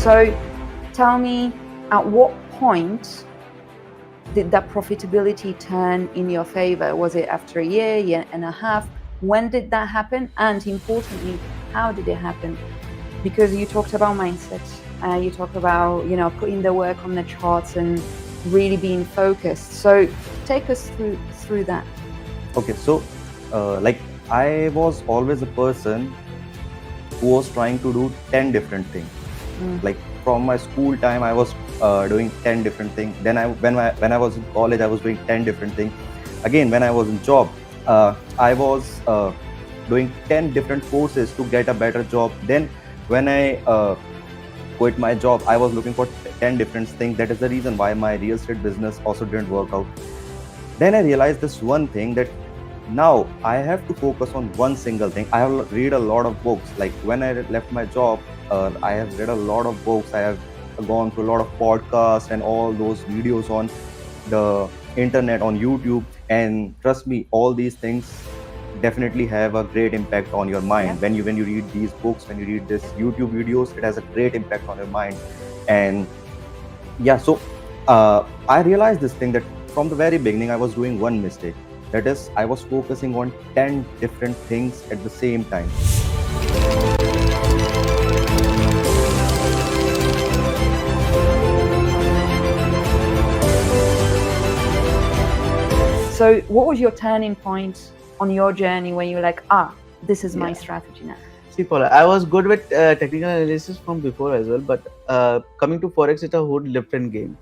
So tell me, at what point did that profitability turn in your favor? Was it after a year and a half? When did that happen? And importantly, how did it happen? Because you talked about mindset, you talk about, putting the work on the charts and really being focused. So take us through that. Okay, so I was always a person who was trying to do 10 different things. Like from my school time, I was doing 10 different things. Then when I was in college, I was doing 10 different things. Again, when I was in job, I was doing 10 different courses to get a better job. Then when I quit my job, I was looking for 10 different things. That is the reason why my real estate business also didn't work out. Then I realized this one thing, that now I have to focus on one single thing. I have read a lot of books. Like when I left my job, I have read a lot of books. I have gone through a lot of podcasts and all those videos on the internet, on YouTube. And trust me, all these things definitely have a great impact on your mind. Yeah. When you read these books, when you read these YouTube videos, it has a great impact on your mind. And yeah, so I realized this thing, that from the very beginning I was doing one mistake. That is, I was focusing on 10 different things at the same time. So what was your turning point on your journey where you were like, this is my strategy now? See, Paula, I was good with technical analysis from before as well, but coming to Forex, it's a whole different game.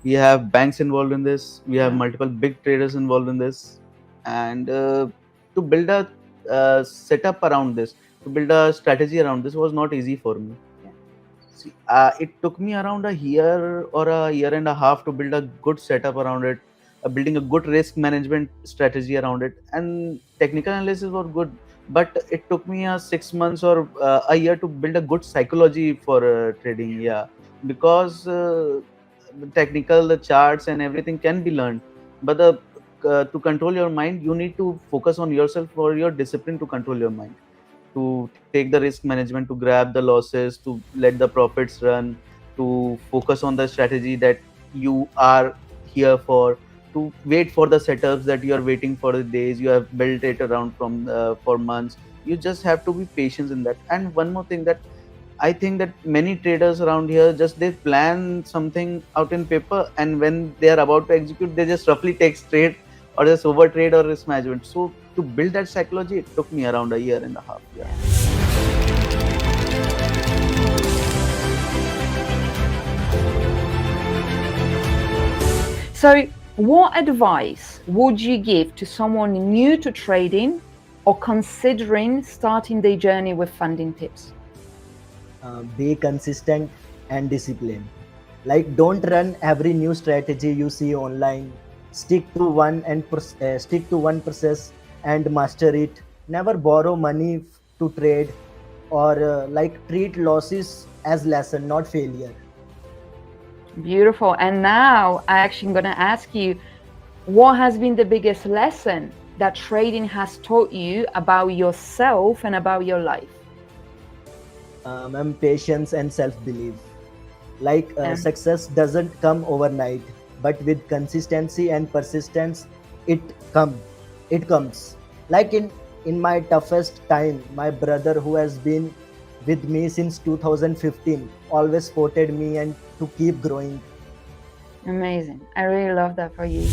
We have banks involved in this. We have multiple big traders involved in this. And to build a setup around this, to build a strategy around this was not easy for me. See, it took me around a year or a year and a half to build a good setup around it, building a good risk management strategy around it. And technical analysis was good, but it took me 6 months or a year to build a good psychology for trading. Because the charts and everything can be learned, but to control your mind, you need to focus on yourself, for your discipline to control your mind, to take the risk management, to grab the losses, to let the profits run, to focus on the strategy that you are here for, to wait for the setups that you are waiting for the days you have built it around from for months. You just have to be patient in that. And one more thing, that I think that many traders around here, just they plan something out in paper, and when they are about to execute, they just roughly take trade or just over trade or risk management. So to build that psychology, it took me around a year and a half. So what advice would you give to someone new to trading or considering starting their journey with FundingPips? Be consistent and disciplined. Like, don't run every new strategy you see online. Stick to one process and master it. Never borrow money to trade, or treat losses as lesson, not failure. Beautiful. And now I actually going to ask you, what has been the biggest lesson that trading has taught you about yourself and about your life? Patience and self-belief. Success doesn't come overnight, but with consistency and persistence, it comes. Like in my toughest time, my brother, who has been with me since 2015, always supported me and to keep growing. Amazing. I really love that for you.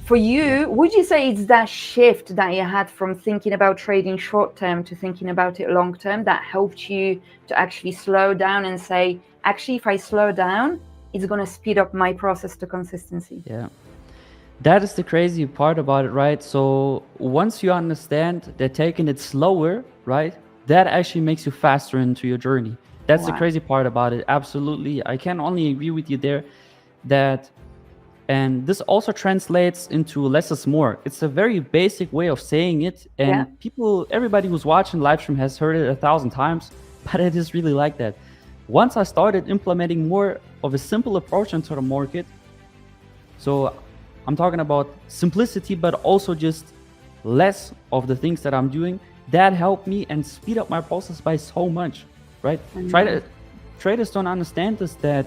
For you, would you say it's that shift that you had from thinking about trading short term to thinking about it long term that helped you to actually slow down and say, actually, if I slow down, it's going to speed up my process to consistency? Yeah. That is the crazy part about it, right? So once you understand that taking it slower, right, that actually makes you faster into your journey. That's the crazy part about it. Absolutely. I can only agree with you there that, and this also translates into less is more. It's a very basic way of saying it. And everybody who's watching live stream has heard it 1,000 times, but it is really like that. Once I started implementing more of a simple approach into the market, so I'm talking about simplicity, but also just less of the things that I'm doing, that helped me and speed up my process by so much, right? Traders don't understand this, that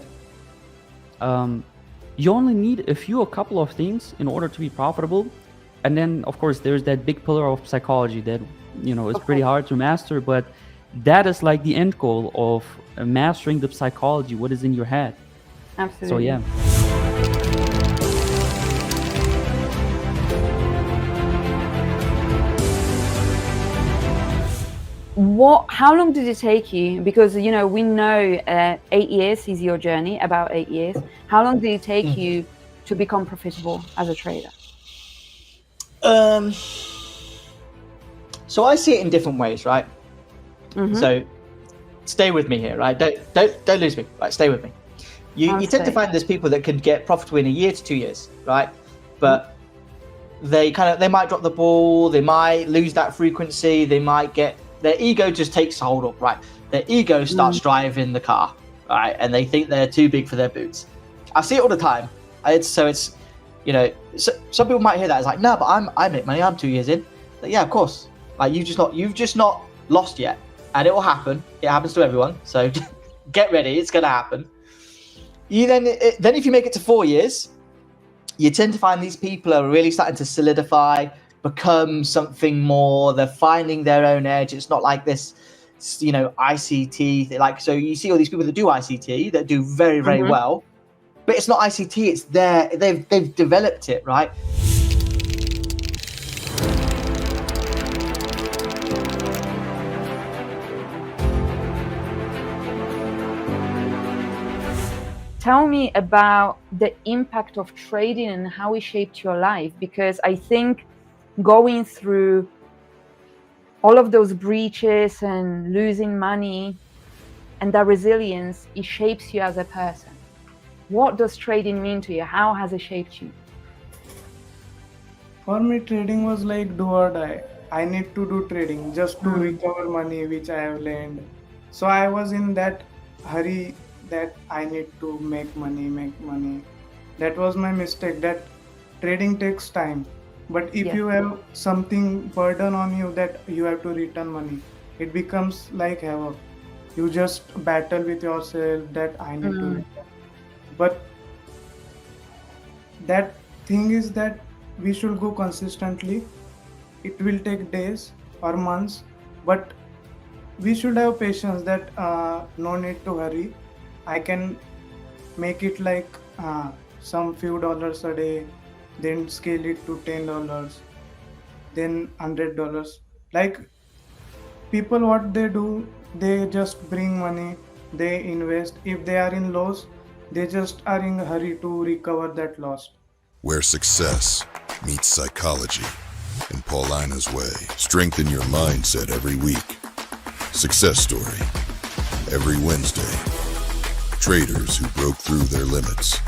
you only need a couple of things in order to be profitable. And then, of course, there's that big pillar of psychology that, is pretty hard to master, but that is like the end goal of mastering the psychology, what is in your head. Absolutely. So, yeah. How long did it take you? Because, we know 8 years is your journey, about 8 years. How long did it take you to become profitable as a trader? So I see it in different ways, right? So stay with me here, right? Don't lose me, right? Stay with me. You tend to find there's people that can get profitable in a year to 2 years, right? But they might drop the ball, they might lose that frequency, they might get, their ego just takes hold up, right? Their ego starts driving the car, right? And they think they're too big for their boots. I see it all the time. So some people might hear that as like, no, but I make money, I'm 2 years in. Like, yeah, of course. Like you've just not lost yet, and it will happen. It happens to everyone. So get ready, it's gonna happen. Then if you make it to 4 years, you tend to find these people are really starting to solidify, become something more. They're finding their own edge. It's not like this, ICT. Like, so you see all these people that do ICT that do very, very well, but it's not ICT. It's they've developed it, right? Tell me about the impact of trading and how it shaped your life, because I think going through all of those breaches and losing money and that resilience, it shapes you as a person. What does trading mean to you? How has it shaped you? For me, trading was like do or die. I need to do trading just to recover money which I have lent. So I was in that hurry that I need to make money. That was my mistake, that trading takes time. But if you have something burden on you that you have to return money, it becomes like havoc. You just battle with yourself that I need to return. But that thing is that we should go consistently. It will take days or months, but we should have patience that no need to hurry. I can make it like some few dollars a day, then scale it to $10, then $100. Like people, what they do, they just bring money, they invest. If they are in loss, they just are in a hurry to recover that loss. Where success meets psychology in Paulina's way. Strengthen your mindset every week. Success story every Wednesday. Traders who broke through their limits.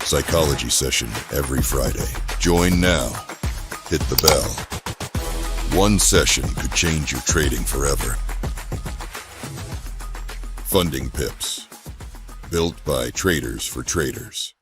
Psychology session every Friday. Join now. Hit the bell. One session could change your trading forever. Funding Pips. Built by traders for traders.